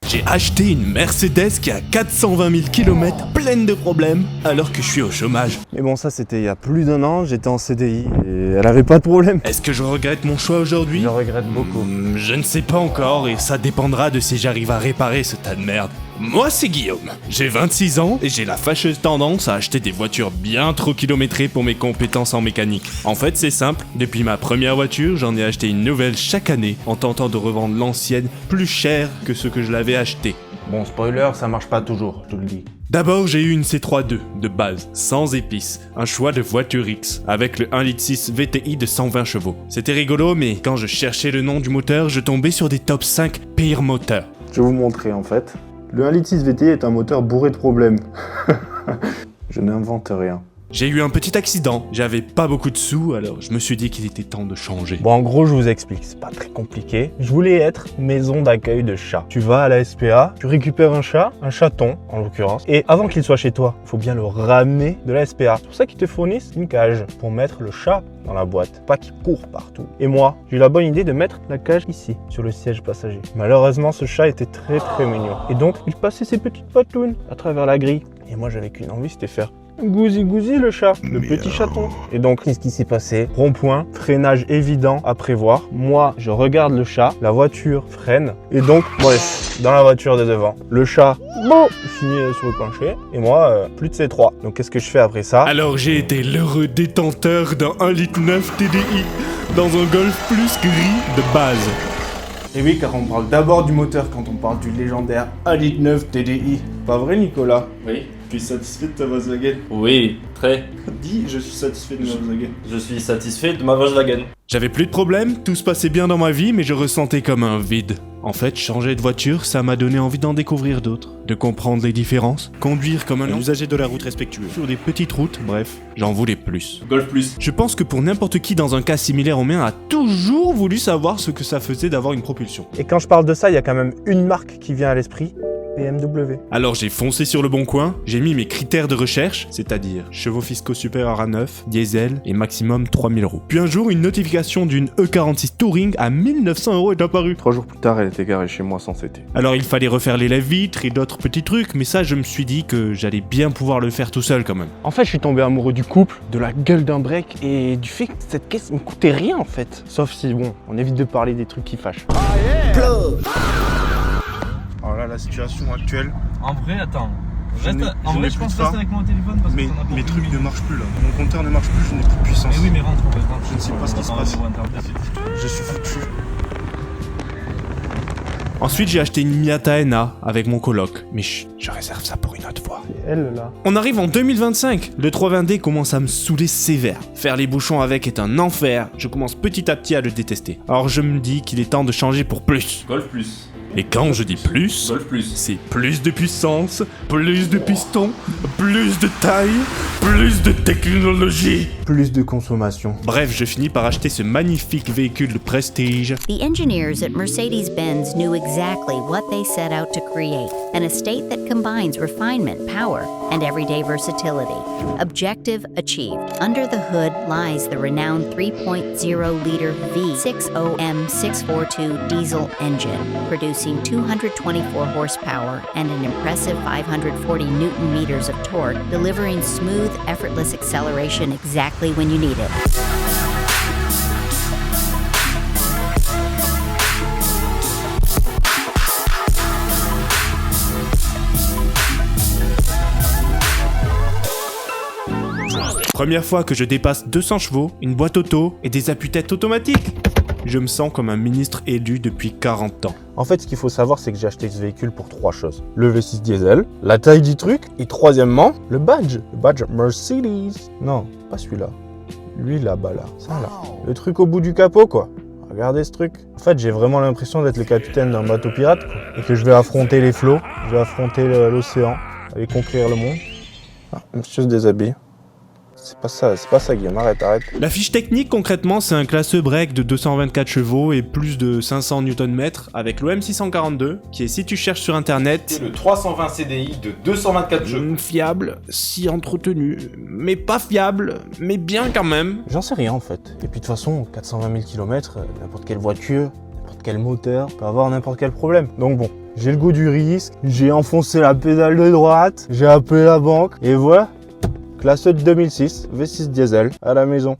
J'ai acheté une Mercedes qui a 420 000 km, pleine de problèmes, alors que je suis au chômage. Mais bon, ça c'était il y a plus d'1 an, j'étais en CDI et elle avait pas de problème. Est-ce que je regrette mon choix aujourd'hui? Je regrette beaucoup. Je ne sais pas encore et ça dépendra de si j'arrive à réparer ce tas de merde. Moi c'est Guillaume, j'ai 26 ans et j'ai la fâcheuse tendance à acheter des voitures bien trop kilométrées pour mes compétences en mécanique. En fait c'est simple, depuis ma première voiture j'en ai acheté une nouvelle chaque année en tentant de revendre l'ancienne plus cher que ce que je l'avais acheté. Bon, spoiler, ça marche pas toujours, je te le dis. D'abord j'ai eu une C3-2 de base, sans épices, un choix de voiture X, avec le 1.6 litre VTI de 120 chevaux. C'était rigolo mais quand je cherchais le nom du moteur, je tombais sur des top 5 pires moteurs. Je vais vous montrer en fait. Le 1.6 litre VTI est un moteur bourré de problèmes. Je n'invente rien. J'ai eu un petit accident, j'avais pas beaucoup de sous, alors je me suis dit qu'il était temps de changer. Bon, en gros, je vous explique, c'est pas très compliqué. Je voulais être maison d'accueil de chats. Tu vas à la SPA, tu récupères un chat, un chaton en l'occurrence, et avant qu'il soit chez toi, il faut bien le ramener de la SPA. C'est pour ça qu'ils te fournissent une cage pour mettre le chat dans la boîte, pas qu'il court partout. Et moi, j'ai eu la bonne idée de mettre la cage ici, sur le siège passager. Malheureusement, ce chat était très très mignon. Et donc, il passait ses petites patounes à travers la grille. Et moi, j'avais qu'une envie, c'était faire gousi gousi le chat, le petit chaton. Et donc, qu'est-ce qui s'est passé? Rond-point, freinage évident à prévoir. Moi, je regarde le chat, la voiture freine. Et donc, bref, dans la voiture de devant, le chat, bon, finit sur le plancher. Et moi, plus de C3. Donc, qu'est-ce que je fais après ça? Alors j'ai été l'heureux détenteur d'un 1,9 litre TDI dans un Golf Plus gris de base. Et oui, car on parle d'abord du moteur quand on parle du légendaire 1,9 litre TDI. Pas vrai, Nicolas? Oui. Tu es satisfait de ta Volkswagen? Oui, très. Dis, je suis satisfait de ma Volkswagen. Je suis satisfait de ma Volkswagen. J'avais plus de problème, tout se passait bien dans ma vie, mais je ressentais comme un vide. En fait, changer de voiture, ça m'a donné envie d'en découvrir d'autres, de comprendre les différences, conduire comme un usager de la route respectueux, sur des petites routes, bref, j'en voulais plus. Golf Plus. Je pense que pour n'importe qui dans un cas similaire au mien a toujours voulu savoir ce que ça faisait d'avoir une propulsion. Et quand je parle de ça, il y a quand même une marque qui vient à l'esprit. BMW. Alors j'ai foncé sur le bon coin, j'ai mis mes critères de recherche, c'est-à-dire chevaux fiscaux supérieurs à 9, diesel et maximum 3000 €. Puis un jour, une notification d'une E46 Touring à 1900 € est apparue. 3 jours plus tard, elle était garée chez moi sans CT. Alors il fallait refaire les lèvres-vitres et d'autres petits trucs, mais ça je me suis dit que j'allais bien pouvoir le faire tout seul quand même. En fait, je suis tombé amoureux du couple, de la gueule d'un break et du fait que cette caisse me coûtait rien en fait. Sauf si, bon, on évite de parler des trucs qui fâchent. Alors là, la situation actuelle, En vrai, attends. Je n'ai- En je vrai, n'ai je plus pense de que reste phare. avec mon téléphone parce que mes, t'en as pour mes une trucs minute. ne marchent plus là. Mon compteur ne marche plus, je n'ai plus de puissance. Mais oui, mais rentre, en fait, rentre. Je ne sais pas ce qui se Attends, passe. on va interrompre. Je suis foutu. Ensuite j'ai acheté une Miata NA avec mon coloc, mais chut, je réserve ça pour une autre fois. C'est elle là. On arrive en 2025, le 320D commence à me saouler sévère. Faire les bouchons avec est un enfer, je commence petit à petit à le détester. Alors je me dis qu'il est temps de changer pour plus. Golf Plus. Et quand je dis plus, Golf Plus. c'est plus de puissance, plus de pistons, plus de taille, plus de technologie. Plus de consommation. Bref, je finis par acheter ce magnifique véhicule de prestige. The engineers at Mercedes-Benz knew exactly what they set out to create, an estate that combines refinement, power, and everyday versatility. Objective achieved. Under the hood lies the renowned 3.0-liter V60M642 diesel engine, producing 224 horsepower and an impressive 540 newton-meters of torque, delivering smooth, effortless acceleration exactly when you need it. Première fois que je dépasse 200 chevaux, une boîte auto et des appuis-têtes automatiques. Je me sens comme un ministre élu depuis 40 ans. En fait, ce qu'il faut savoir, c'est que j'ai acheté ce véhicule pour 3 choses. Le V6 diesel, la taille du truc, et troisièmement, le badge Mercedes. Non, pas celui-là. Lui là-bas là, ça là. Le truc au bout du capot quoi. Regardez ce truc. En fait, j'ai vraiment l'impression d'être le capitaine d'un bateau pirate quoi. Et que je vais affronter les flots, je vais affronter l'océan, aller conquérir le monde. Ah, monsieur se déshabille. C'est pas ça Guillaume, arrête. La fiche technique concrètement c'est un classe break de 224 chevaux et plus de 500 Nm avec l'OM 642 qui est si tu cherches sur internet C'est le 320 CDI de 224 chevaux. fiable, si entretenu, mais pas fiable, mais bien quand même. J'en sais rien en fait. Et puis de toute façon, 420 000 km, n'importe quelle voiture, n'importe quel moteur peut avoir n'importe quel problème. Donc bon, j'ai le goût du risque, j'ai enfoncé la pédale de droite, j'ai appelé la banque et voilà, classe 2006, V6 diesel à la maison.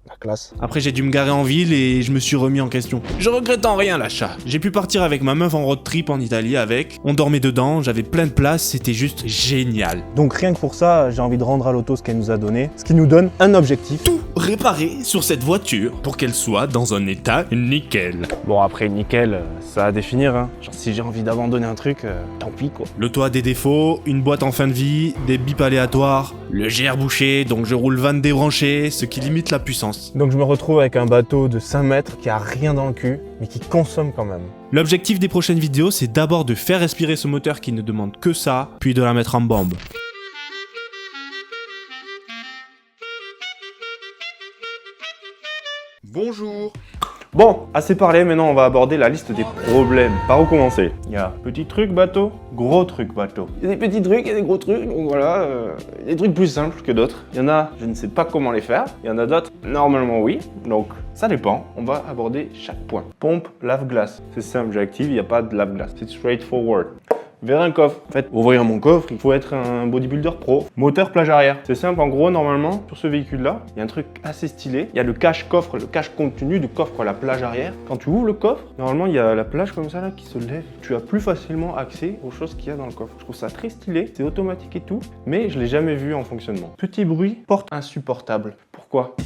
La classe. Après j'ai dû me garer en ville et je me suis remis en question. Je regrette en rien l'achat. J'ai pu partir avec ma meuf en road trip en Italie avec. On dormait dedans, j'avais plein de place, c'était juste génial. Donc rien que pour ça, j'ai envie de rendre à l'auto ce qu'elle nous a donné, ce qui nous donne un objectif. Tout réparer sur cette voiture pour qu'elle soit dans un état nickel. Bon après nickel, ça à définir hein. Genre si j'ai envie d'abandonner un truc, tant pis quoi. Le toit a des défauts, une boîte en fin de vie, des bips aléatoires, le GR bouché, donc je roule van débranché, ce qui limite la puissance. Donc je me retrouve avec un bateau de 5 mètres qui a rien dans le cul, mais qui consomme quand même. L'objectif des prochaines vidéos, c'est d'abord de faire respirer ce moteur qui ne demande que ça, puis de la mettre en bombe. Bonjour. Bon, assez parlé, maintenant on va aborder la liste des problèmes. Par où commencer? Il y a petit truc bateau, gros truc bateau. Il y a des petits trucs, il y a des gros trucs, donc voilà, il y a des trucs plus simples que d'autres. Il y en a, je ne sais pas comment les faire. Il y en a d'autres, normalement oui. Donc ça dépend, on va aborder chaque point. Pompe, lave-glace. C'est simple, j'active, il n'y a pas de lave-glace. C'est straightforward. Vers un coffre. En fait, ouvrir mon coffre, il faut être un bodybuilder pro. Moteur plage arrière. C'est simple, en gros, normalement, sur ce véhicule-là, il y a un truc assez stylé. Il y a le cache-coffre, le cache-contenu du coffre à la plage arrière. Quand tu ouvres le coffre, normalement, il y a la plage comme ça là qui se lève. Tu as plus facilement accès aux choses qu'il y a dans le coffre. Je trouve ça très stylé, c'est automatique et tout, mais je l'ai jamais vu en fonctionnement. Petit bruit, porte insupportable. Pourquoi ?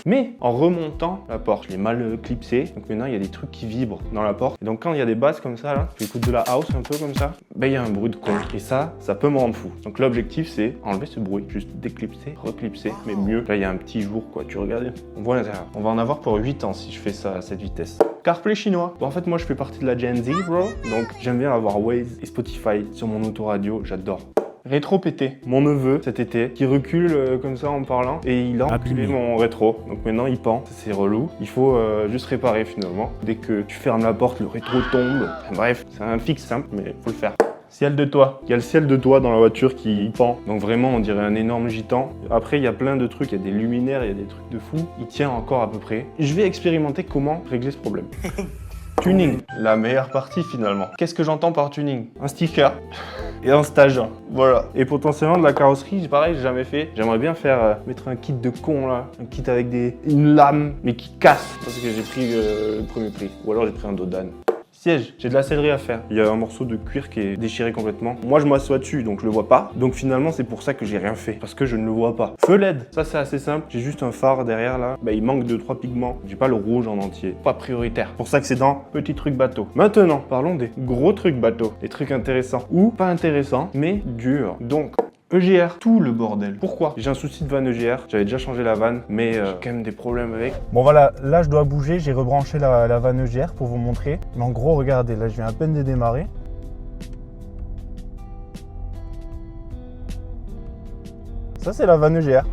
Mais en remontant la porte, je l'ai mal clipsé, donc maintenant il y a des trucs qui vibrent dans la porte. Et donc quand il y a des basses comme ça, là, tu écoutes de la house un peu comme ça, ben il y a un bruit de con. Et ça peut me rendre fou. Donc l'objectif c'est enlever ce bruit, juste déclipser, reclipser, mais mieux. Là il y a un petit jour quoi, tu regardes, on voit l'intérieur. On va en avoir pour 8 ans si je fais ça à cette vitesse. CarPlay chinois. Bon, en fait moi je fais partie de la Gen Z bro, donc j'aime bien avoir Waze et Spotify sur mon autoradio, j'adore. Rétro pété. Mon neveu, cet été, qui recule comme ça en parlant et il a enculé mon rétro. Donc maintenant il pend, c'est relou. Il faut juste réparer finalement. Dès que tu fermes la porte, le rétro tombe. Bref, c'est un fixe simple, mais faut le faire. Ciel de toit. Il y a le ciel de toit dans la voiture qui pend. Donc vraiment, on dirait un énorme gitan. Après, il y a plein de trucs. Il y a des luminaires, il y a des trucs de fou. Il tient encore à peu près. Je vais expérimenter comment régler ce problème. Tuning, la meilleure partie finalement. Qu'est-ce que j'entends par tuning? Un sticker et un stage. Voilà. Et potentiellement de la carrosserie, pareil, j'ai jamais fait. J'aimerais bien faire mettre un kit de con là, un kit avec une lame mais qui casse parce que j'ai pris le premier prix. Ou alors j'ai pris un dos d'âne. Siège, j'ai de la sellerie à faire. Il y a un morceau de cuir qui est déchiré complètement. Moi, je m'assois dessus, donc je le vois pas. Donc finalement, c'est pour ça que j'ai rien fait, parce que je ne le vois pas. Feu LED, ça c'est assez simple. J'ai juste un phare derrière là. Bah, il manque 2-3 pigments. J'ai pas le rouge en entier. Pas prioritaire. Pour ça que c'est dans petit truc bateau. Maintenant, parlons des gros trucs bateau. Des trucs intéressants ou pas intéressants, mais durs. Donc, EGR, tout le bordel. Pourquoi? J'ai un souci de vanne EGR, j'avais déjà changé la vanne, mais j'ai quand même des problèmes avec. Bon voilà, là je dois bouger, j'ai rebranché la vanne EGR pour vous montrer. Mais en gros, regardez, là je viens à peine de démarrer. Ça c'est la vanne EGR.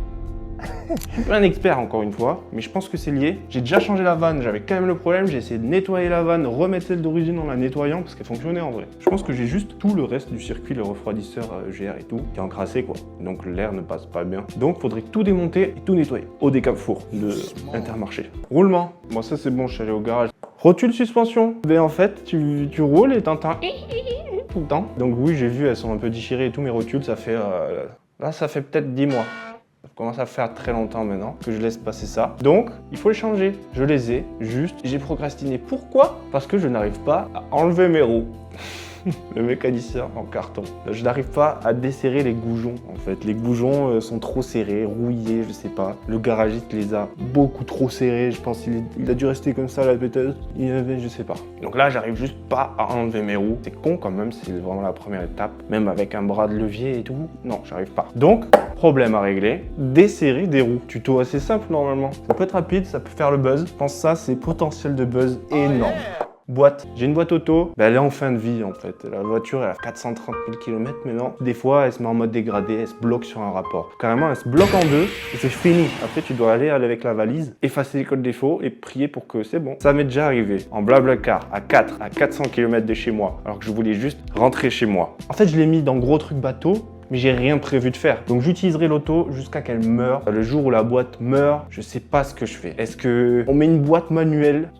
Je suis pas un expert encore une fois, mais je pense que c'est lié. J'ai déjà changé la vanne, j'avais quand même le problème, j'ai essayé de nettoyer la vanne, remettre celle d'origine en la nettoyant parce qu'elle fonctionnait en vrai. Je pense que j'ai juste tout le reste du circuit, le refroidisseur GR et tout, qui est encrassé quoi. Donc l'air ne passe pas bien. Donc faudrait tout démonter et tout nettoyer. Au décap-four de Intermarché. Roulement, moi ça c'est bon, je suis allé au garage. Rotule suspension, ben en fait tu roules et t'entends tout le temps. Donc oui j'ai vu, elles sont un peu déchirées et tout, mes rotules ça fait... Là ça fait peut-être 10 mois. Ça commence à faire très longtemps maintenant que je laisse passer ça. Donc, il faut les changer. Je les ai, juste, j'ai procrastiné. Pourquoi? Parce que je n'arrive pas à enlever mes roues. Le mécanicien en carton. Je n'arrive pas à desserrer les goujons en fait. Les goujons sont trop serrés, rouillés, je sais pas. Le garagiste les a beaucoup trop serrés. Je pense qu'il a dû rester comme ça la péteuse. Je sais pas. Donc là, j'arrive juste pas à enlever mes roues. C'est con quand même, c'est vraiment la première étape. Même avec un bras de levier et tout. Non, j'arrive pas. Donc, problème à régler, desserrer des roues. Tuto assez simple normalement. Ça peut être rapide, ça peut faire le buzz. Je pense que ça, c'est potentiel de buzz énorme. Boîte. J'ai une boîte auto, elle est en fin de vie en fait. La voiture elle a 430 000 km maintenant. Des fois elle se met en mode dégradé, elle se bloque sur un rapport. Carrément elle se bloque en deux et c'est fini. Après tu dois aller avec la valise, effacer les codes défauts et prier pour que c'est bon. Ça m'est déjà arrivé en Blablacar à 400 km de chez moi alors que je voulais juste rentrer chez moi. En fait je l'ai mis dans gros truc bateau. mais j'ai rien prévu de faire. Donc j'utiliserai l'auto jusqu'à qu'elle meure. Le jour où la boîte meurt, je sais pas ce que je fais. Est-ce que on met une boîte manuelle?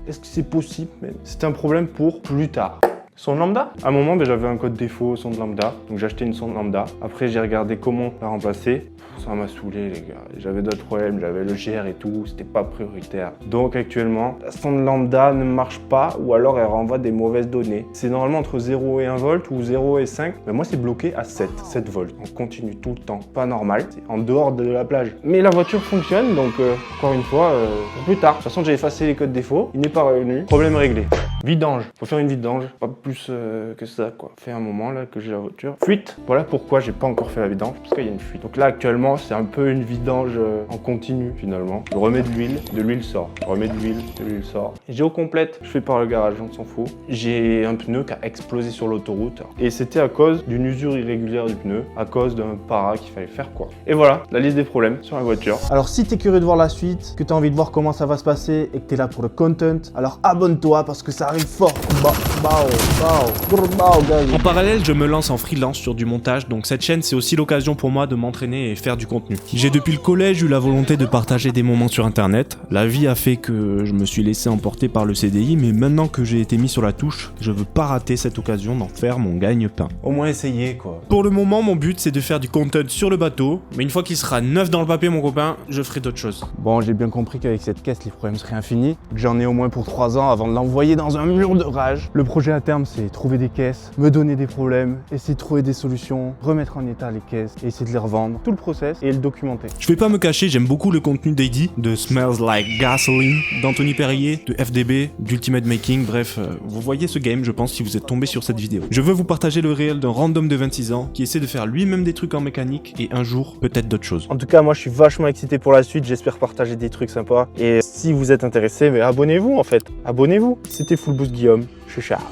Est-ce que c'est possible? C'est un problème pour plus tard. Sonde lambda. À un moment, j'avais un code défaut sonde lambda, donc j'ai acheté une sonde lambda. Après, j'ai regardé comment la remplacer. Ça m'a saoulé, les gars. J'avais d'autres problèmes, j'avais le GR et tout, c'était pas prioritaire. Donc actuellement, la sonde lambda ne marche pas ou alors elle renvoie des mauvaises données. C'est normalement entre 0 et 1 volt ou 0 et 5. Mais moi, c'est bloqué à 7 volts. On continue tout le temps. Pas normal, c'est en dehors de la plage. Mais la voiture fonctionne, donc encore une fois, pour plus tard. De toute façon, j'ai effacé les codes défauts, il n'est pas revenu. Problème réglé. Vidange. Faut faire une vidange, pas plus que ça, quoi. Ça fait un moment là que j'ai la voiture. Fuite. Voilà pourquoi j'ai pas encore fait la vidange, parce qu'il y a une fuite. Donc là, actuellement, c'est un peu une vidange en continu finalement. Je remets de l'huile sort. Je remets de l'huile sort. Géo complète, je fais par le garage, on s'en fout. J'ai un pneu qui a explosé sur l'autoroute. Et c'était à cause d'une usure irrégulière du pneu, à cause d'un para qu'il fallait faire quoi. Et voilà, la liste des problèmes sur la voiture. Alors si t'es curieux de voir la suite, que t'as envie de voir comment ça va se passer et que t'es là pour le content, alors abonne-toi parce que ça arrive fort. En parallèle, je me lance en freelance sur du montage, donc cette chaîne c'est aussi l'occasion pour moi de m'entraîner et faire du contenu. J'ai depuis le collège eu la volonté de partager des moments sur internet. La vie a fait que je me suis laissé emporter par le CDI, mais maintenant que j'ai été mis sur la touche, je veux pas rater cette occasion d'en faire mon gagne-pain. Au moins essayer quoi. Pour le moment, mon but c'est de faire du content sur le bateau, mais une fois qu'il sera neuf dans le papier mon copain, je ferai d'autres choses. Bon, j'ai bien compris qu'avec cette caisse, les problèmes seraient infinis, que j'en ai au moins pour 3 ans avant de l'envoyer dans un mur de rage. Le projet à terme, c'est trouver des caisses, me donner des problèmes, essayer de trouver des solutions, remettre en état les caisses et essayer de les revendre. Tout le process et le documenter. Je vais pas me cacher, j'aime beaucoup le contenu d'Heidi, de Smells Like Gasoline, d'Anthony Perrier, de FDB, d'Ultimate Making, bref, vous voyez ce game je pense si vous êtes tombé sur cette vidéo. Je veux vous partager le réel d'un random de 26 ans qui essaie de faire lui-même des trucs en mécanique et un jour peut-être d'autres choses. En tout cas, moi je suis vachement excité pour la suite, j'espère partager des trucs sympas. Et si vous êtes intéressé, abonnez-vous en fait. Abonnez-vous. C'était Full Boost Guillaume, je suis Charles.